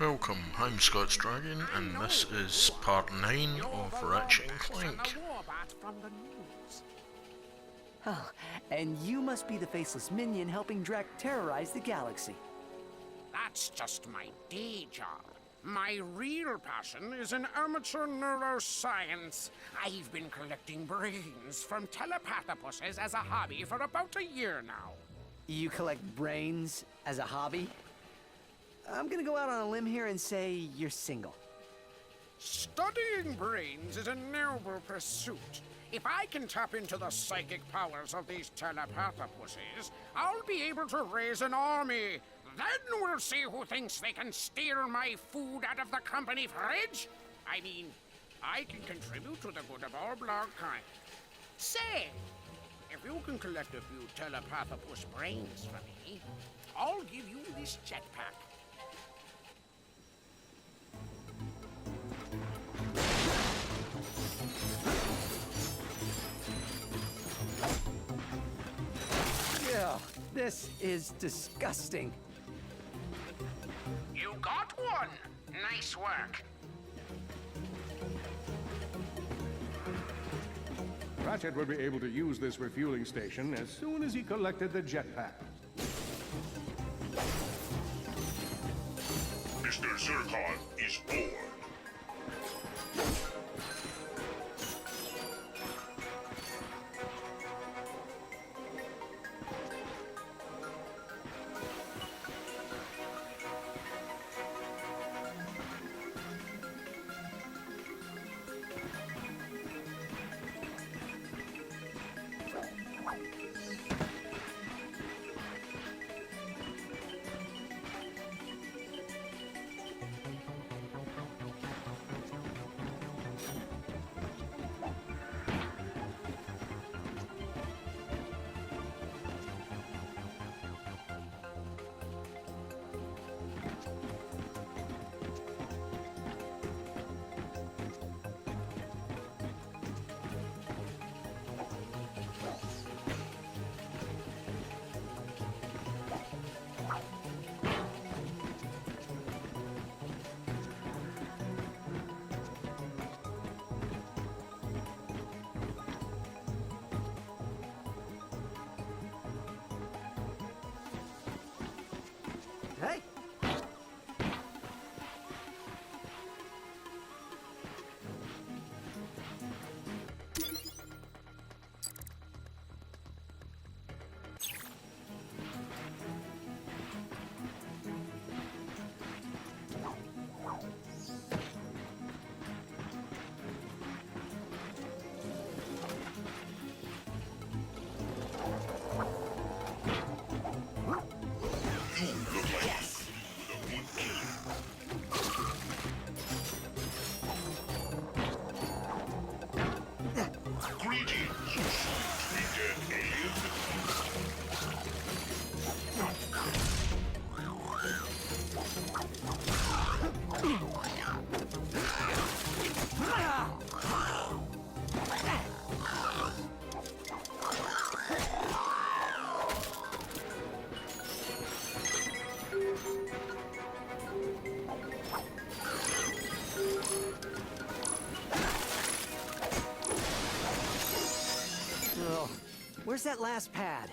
Welcome, I'm Scott's Dragon, and this is part 9 of Ratchet and Clank. Oh, and you must be the faceless minion helping Drek terrorize the galaxy. That's just my day job. My real passion is in amateur neuroscience. I've been collecting brains from telepathopuses as a hobby for about a year now. You collect brains as a hobby? I'm gonna go out on a limb here and say you're single. Studying brains is a noble pursuit. If I can tap into the psychic powers of these telepathopuses, I'll be able to raise an army. Then we'll see who thinks they can steal my food out of the company fridge. I mean, I can contribute to the good of all blogkind. Say, if you can collect a few telepathopus brains for me, I'll give you this jetpack. Ugh, this is disgusting. You got one. Nice work. Ratchet would be able to use this refueling station as soon as he collected the jetpack. Mr. Zircon is born. Hey! Greetings, you sweet dead alien. Ugh, where's that last pad?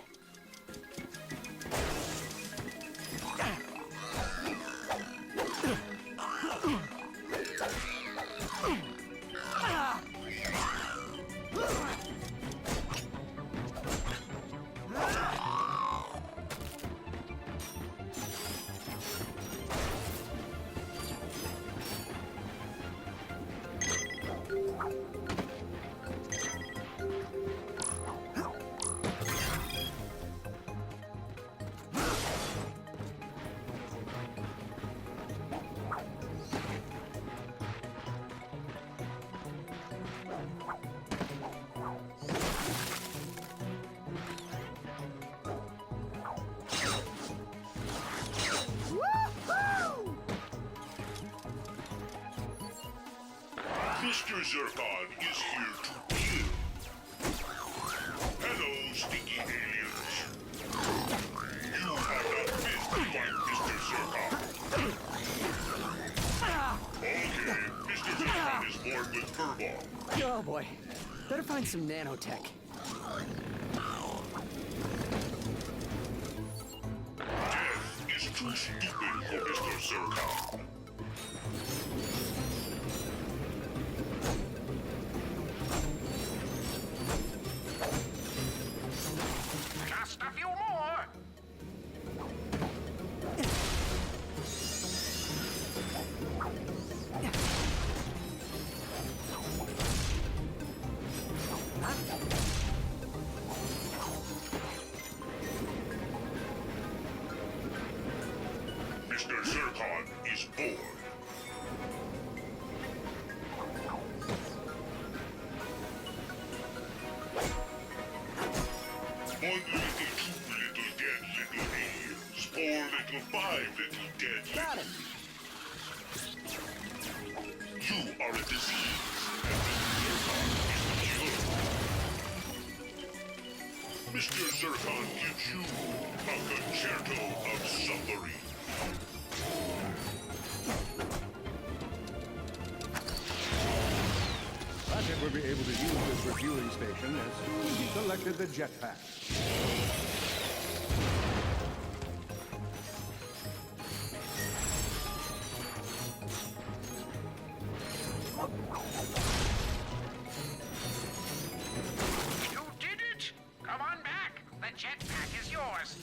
Mr. Zircon is here to kill. Hello, stinky aliens. You have not missed one, Mr. Zircon. Oh boy. Better find some nanotech. Death is too stupid for Mr. Zircon. Just a few more. Mr. Zircon is bored. One little, two little, dead little aliens. Four little, five little, dead Got him. You are a disease, and Mr. Zircon is the cure. Mr. Zircon gives you a concerto of suffering. Ratchet will be able to use this refueling station as soon as he collected the jetpack. You did it! Come on back. The jetpack is yours.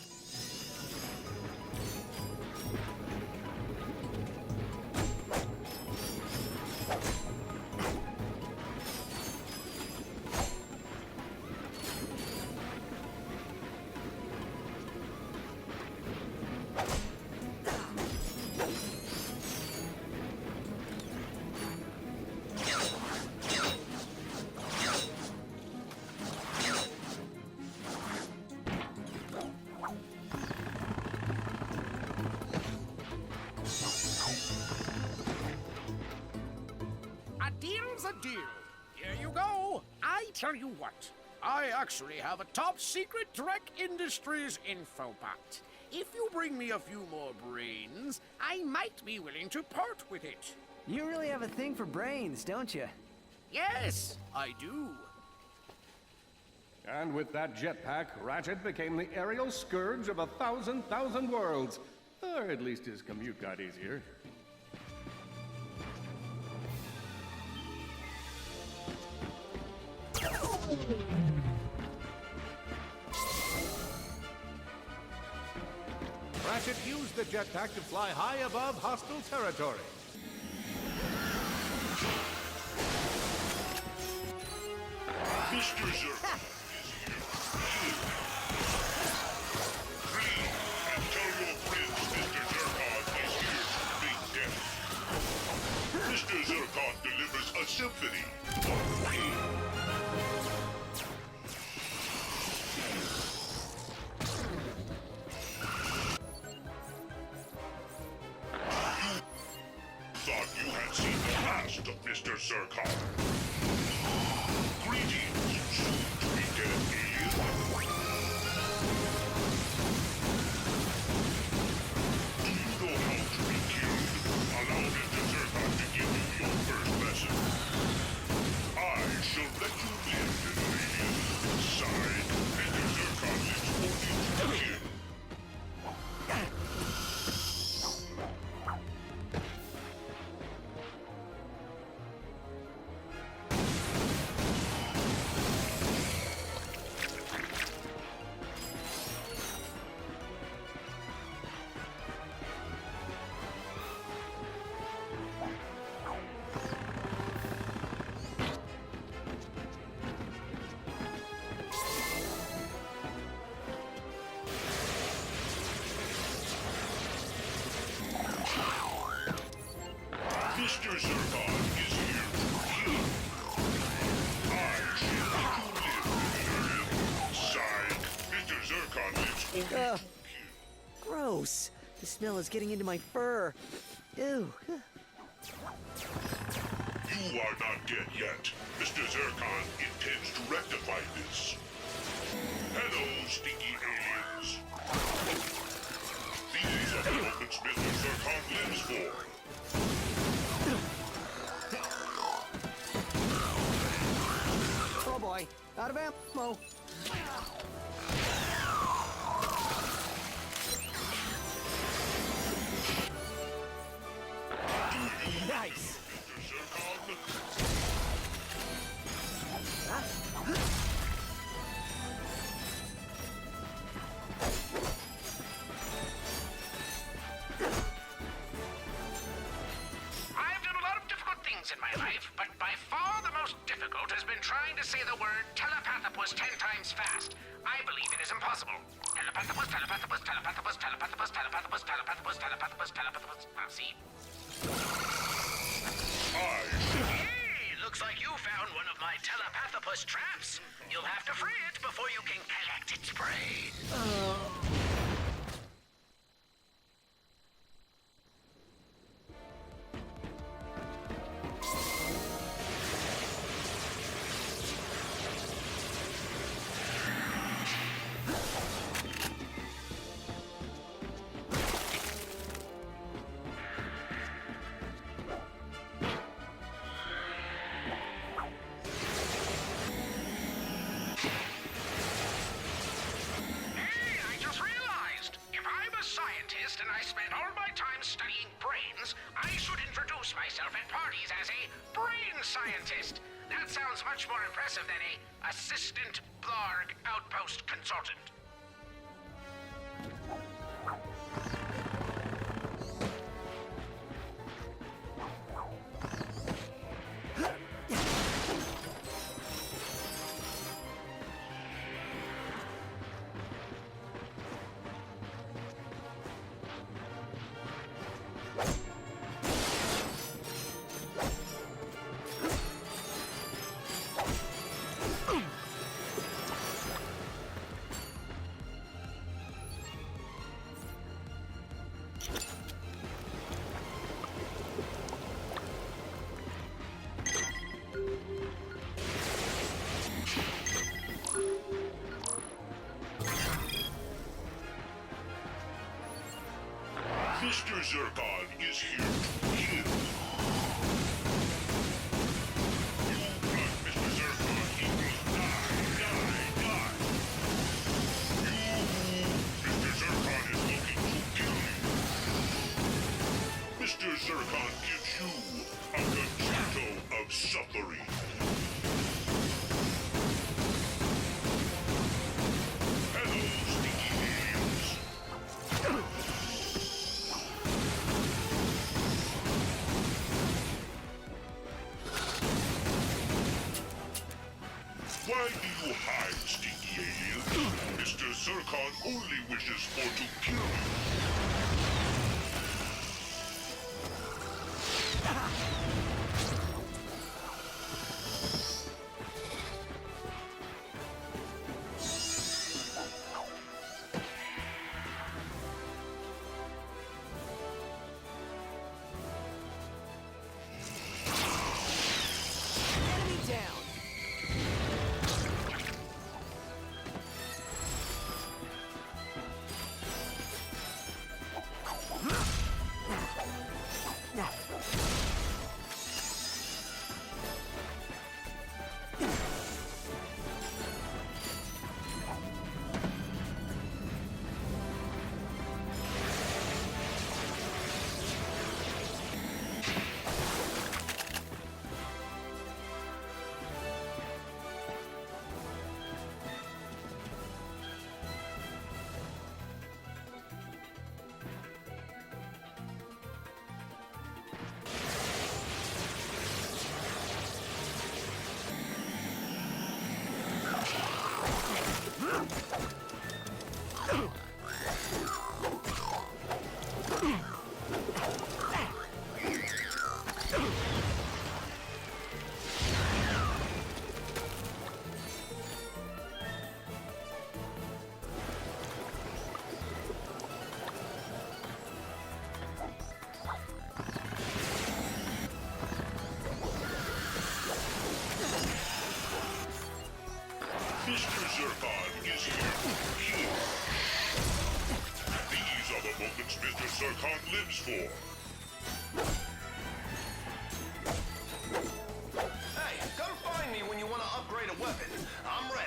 A deal's a deal. Here you go. I tell you what. I actually have a top secret Drek Industries infobot. If you bring me a few more brains, I might be willing to part with it. You really have a thing for brains, don't you? Yes, I do. And with that jetpack, Ratchet became the aerial scourge of 1,000 worlds. Or at least his commute got easier. Ratchet used the jetpack to fly high above hostile territory. Mr. Zircon is here. Flee and tell your friends Mr. Zircon is here to beat death. Mr. Zircon delivers a symphony of pain. Thought you had seen the last of Mr. Zircon. Greetings, soon-to-be dead alien. Do you know how to be killed? Allow Mr. Zircon to give you your first lesson. I shall let you live, little alien. Sighed, Mr. Zircon lives only to kill. Mr. Zircon is here to kill. I shall let you live, Sighed, Mr. Zircon lives only to kill. Gross. The smell is getting into my fur. Ew. You are not dead yet. Mr. Zircon intends to rectify this. Hello, stinky aliens. These are the moments Mr. Zircon lives for. Out of ammo. Nice. I've done a lot of difficult things in my life, but by far the most difficult has been trying to say the word telepathopus 10 times fast. I believe it is impossible. Telepathopus, telepathopus, telepathopus, telepathopus, telepathopus, telepathopus, telepathopus, telepathopus. See? Hey, looks like you found one of my telepathopus traps. You'll have to free it before you can collect its brain. Hey, I just realized. If I'm a scientist and I spend all my time studying brains, I should introduce myself at parties as a brain scientist. That sounds much more impressive than a assistant Blarg outpost consultant. Mr. Zircon is here to kill. You run, Mr. Zircon equals die. Mr. Zircon is looking to kill you. Mr. Zircon gives you a concerto of suffering. Hello, sneaky aliens. Why do you hide, stinky alien? Mr. Zircon only wishes for to kill you. Enemy down. Mr. Zircon is here to kill. These are the moments Mr. Zircon lives for. Hey, come find me when you want to upgrade a weapon. I'm ready.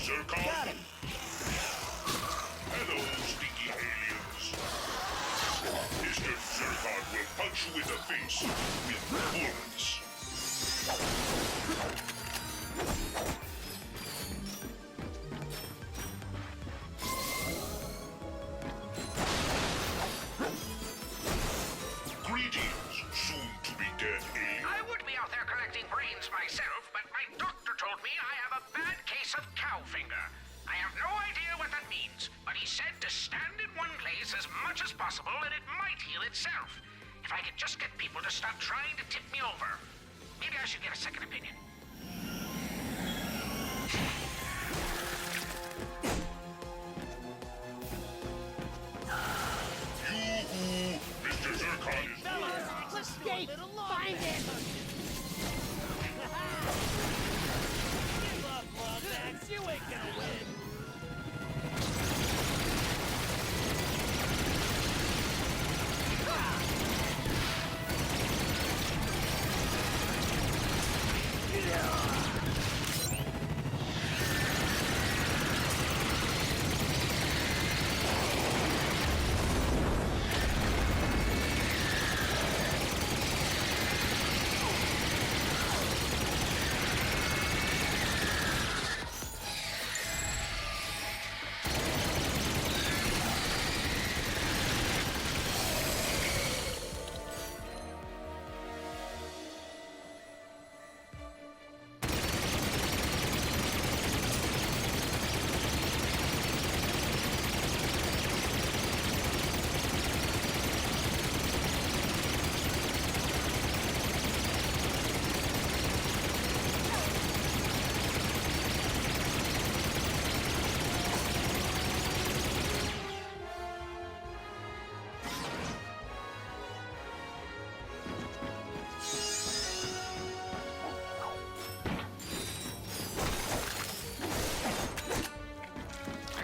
Zircon? Got him. Hello, stinky aliens. Mr. Zircon will punch you in the face with bullets. Greetings, soon-to-be-dead alien. I would be out there collecting brains myself, but my doctor told me I have a bad case of cow finger. I have no idea what that means, but he said to stand in one place as much as possible and it might heal itself. If I could just get people to stop trying to tip me over. Maybe I should get a second opinion. Yoo-hoo! Mr. Zircon is Escape! Find it! Give up, Max. You ain't gonna win.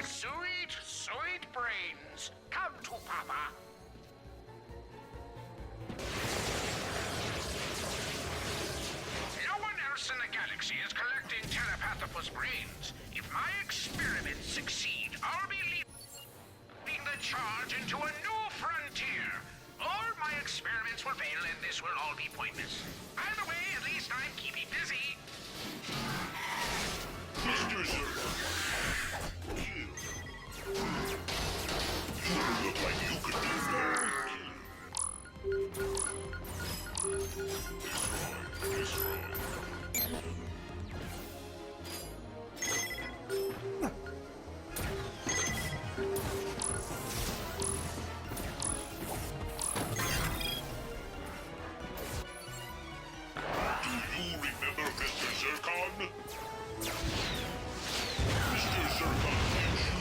Sweet, sweet brains. Come to Papa. No one else in the galaxy is collecting Telepathopus brains. If my experiments succeed, I'll be leading the charge into a new frontier. Or my experiments will fail and this will all be pointless. Either way, at least I'm keeping busy. Mr. Zircon. You look like you could do that. Destroy. Do you remember Mr. Zircon? Mr. Zircon gives you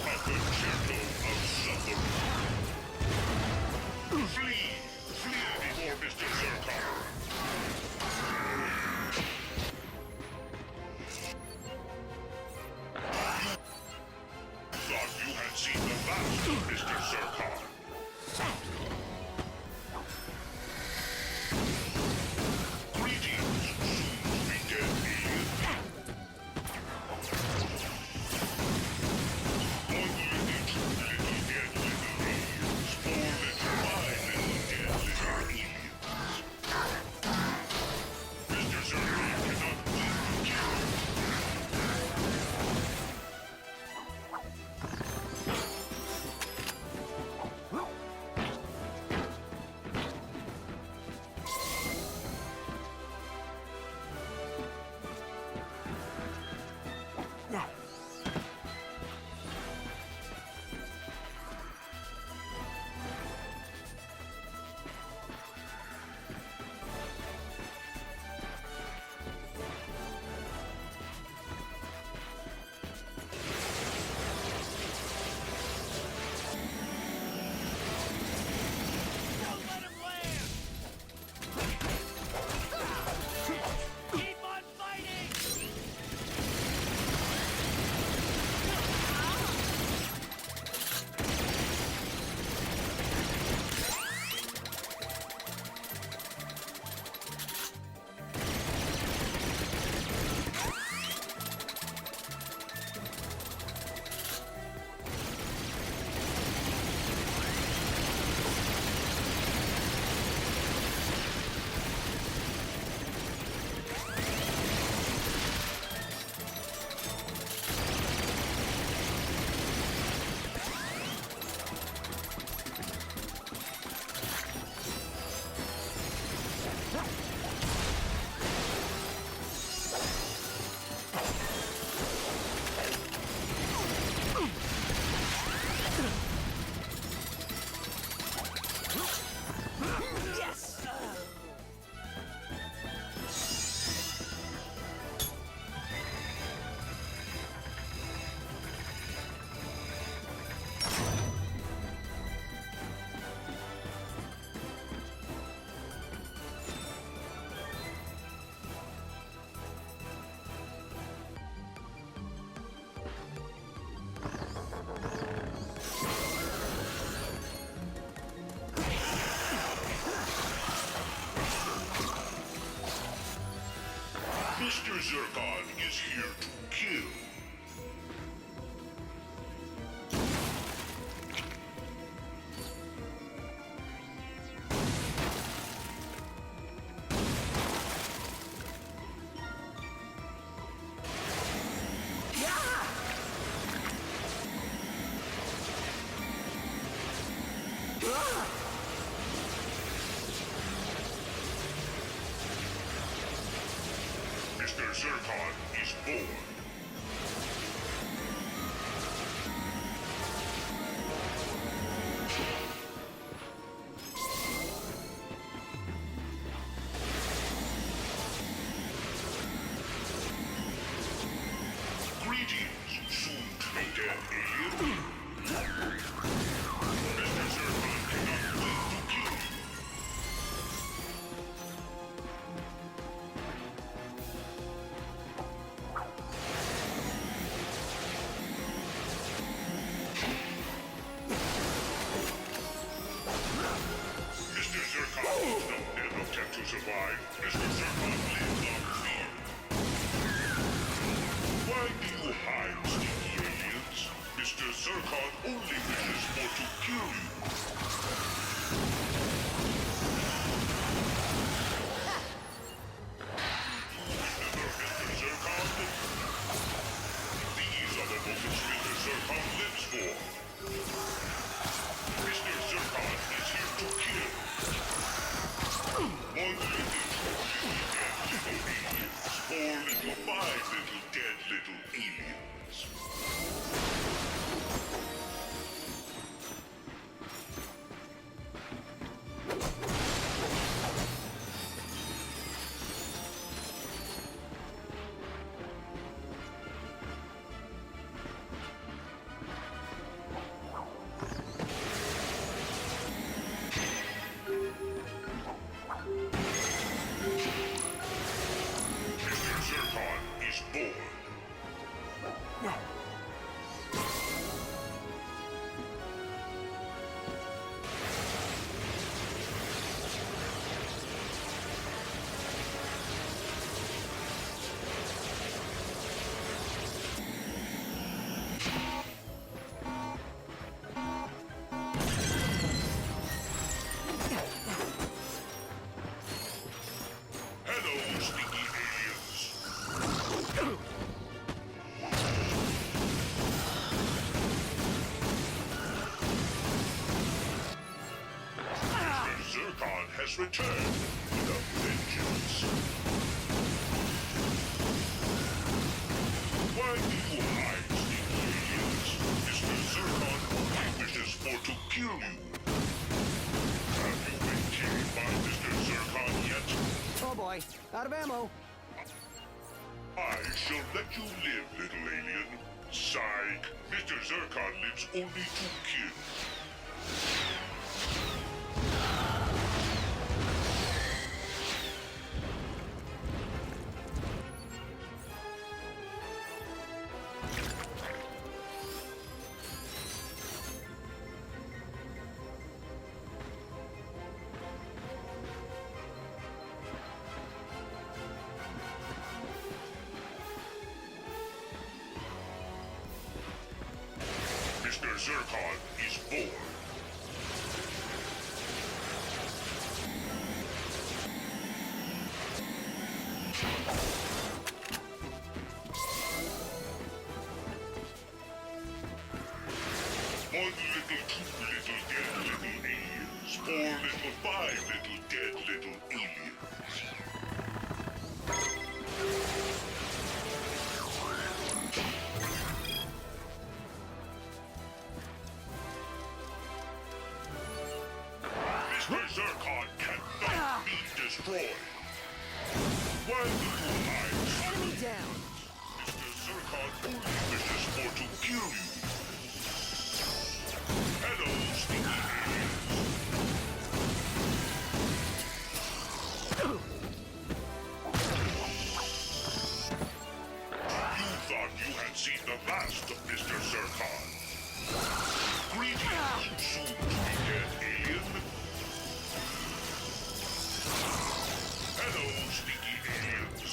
a concerto of suffering. Flee! Flee before Mr. Zircon! Thought you had seen the last of Mr. Zircon. Greetings, soon-to-be-dead alien. Zurkon is here to kill. Mr. Zurkon is born. Greetings, soon-to-be-dead alien. Mr. Zurkon cannot wait to kill you. Mr. Zurkon is not never attempt to survive. Mr. Zurkon lives on fear. Why do you hide, sneaky aliens? Mr. Zurkon only wishes for to kill you. Remember Mr. Zurkon? These are the moments Mr. Zurkon lives for. Mr. Zurkon is here to kill. One little dead little aliens. 4 little 5 little dead little aliens. Mr. Zurkon is born. Hello, sneaky aliens. Mr. Zurkon has returned with a vengeance. Why do you hide, sneaky aliens? Mr. Zurkon only wishes for to kill you. Have you been killed by Mr. Zurkon yet? Oh boy, out of ammo. I shall let you live, little alien. Psych. Mr. Zurkon lives only to kill. Mr. Zurkon is born. One little, 2 little dead little aliens. 4 little, 5 little dead little aliens. Mr. Zurkon cannot be destroyed. Why do you hide? Enemy down. Mr. Zurkon only wishes for to kill you. Hello, sneaky aliens. You thought you had seen the last of Mr. Zurkon. Greetings, soon-to-be-dead alien. Hello, sneaky aliens.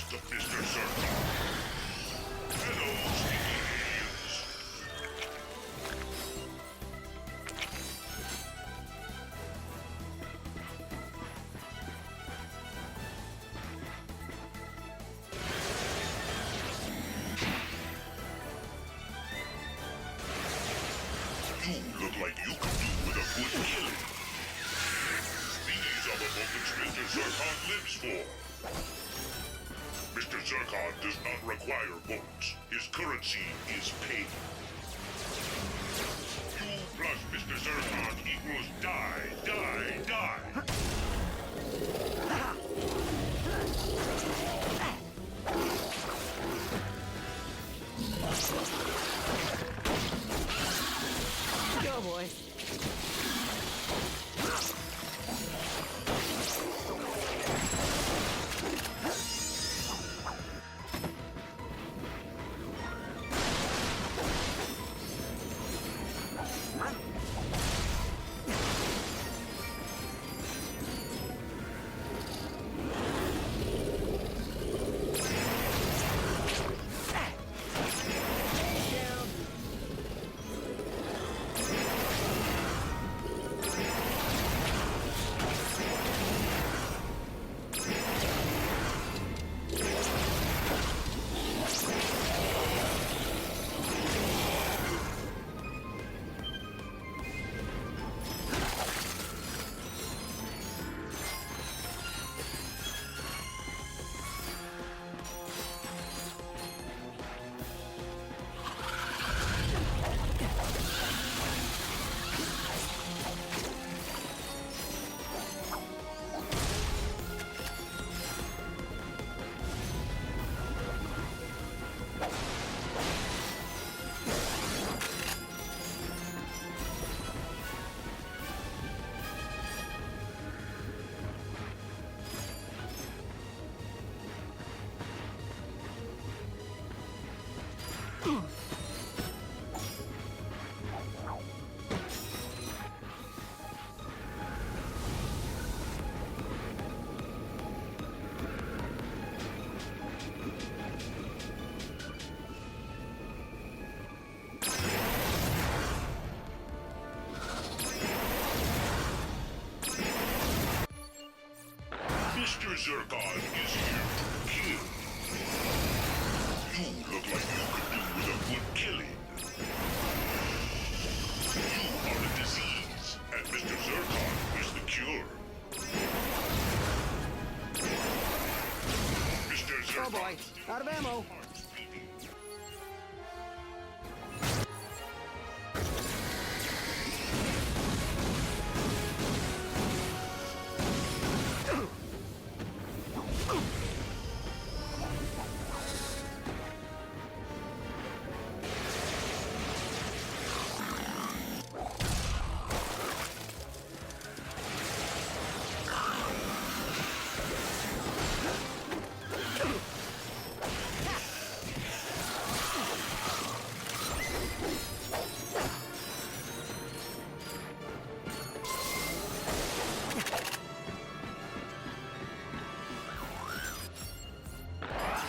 blast of Mr. Zurkon. Hello, sneaky aliens. You look like you could do with a good killing. These are the moments Mr. Zurkon lives for. Mr. Zurkon does not require votes. His currency is pain. You plus Mr. Zurkon equals die, die, die. Go, boy. Mr. Zurkon is here to kill. You look like you could do with a good killing. You are a disease, and Mr. Zurkon is the cure. Mr. Zurkon. Oh boy, out of ammo.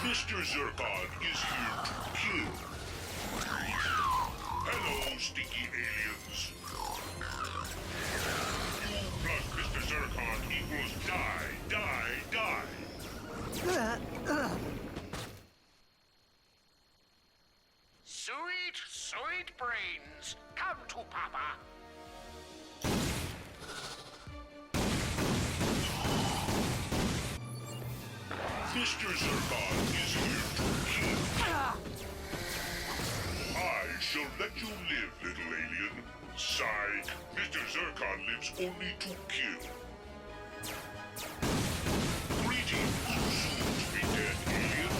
Mr. Zurkon is here to kill. Hello, stinky aliens. You plus Mr. Zurkon equals die, die, die. Sweet, sweet brains. Come to Papa. Mr. Zurkon is here to kill. I shall let you live, little alien. Sigh, Mr. Zurkon lives only to kill. Greetings, soon-to-be-dead alien.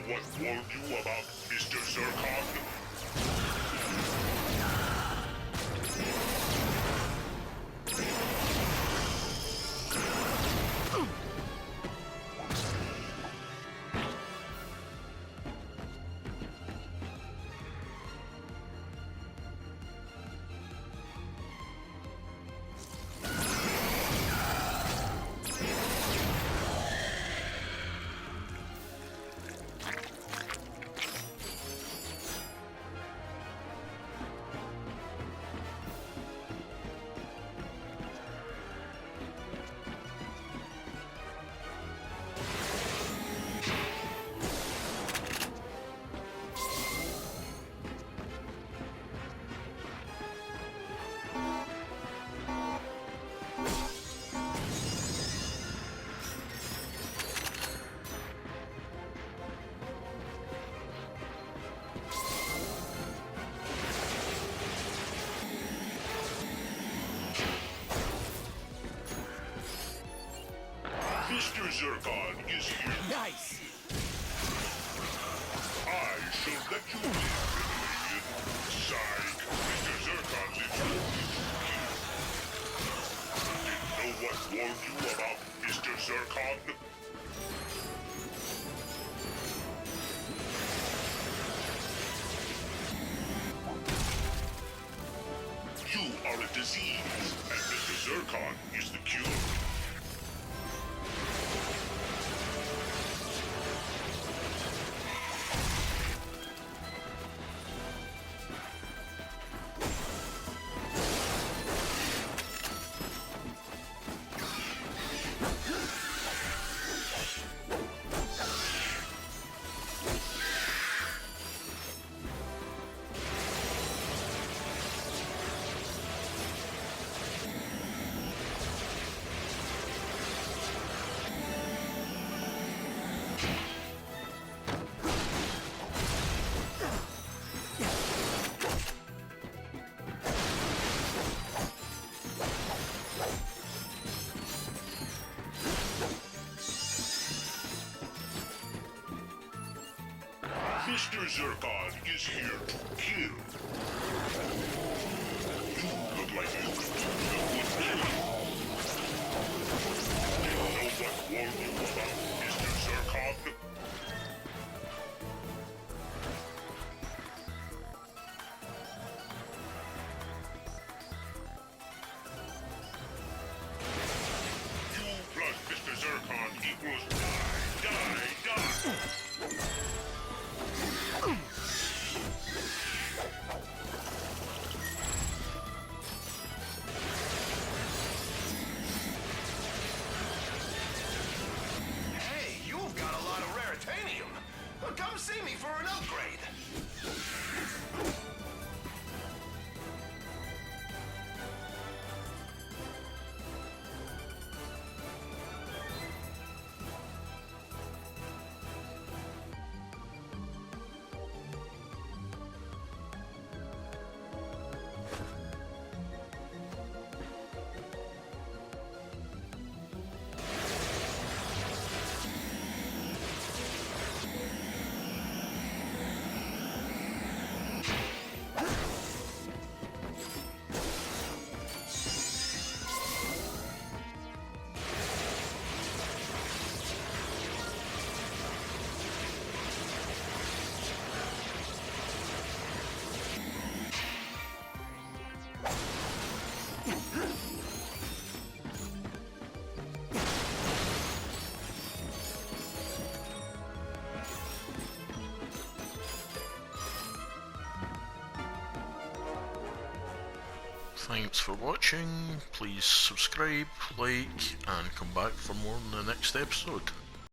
What warned you about Mr. Zircon. Mr. Zircon is here. Nice! I shall let you live, Psych. Mr. Zircon lives here. Didn't know what warned you about Mr. Zircon? You are a disease, and Mr. Zircon is the cure. Mr. Zircon is here to kill. You look like you could do a good killing. Do you know what warned you about Mr. Zircon? You plus Mr. Zircon equals die. Hey, you've got a lot of raritanium. Come see me for an upgrade. Thanks for watching, please subscribe, like, and come back for more in the next episode.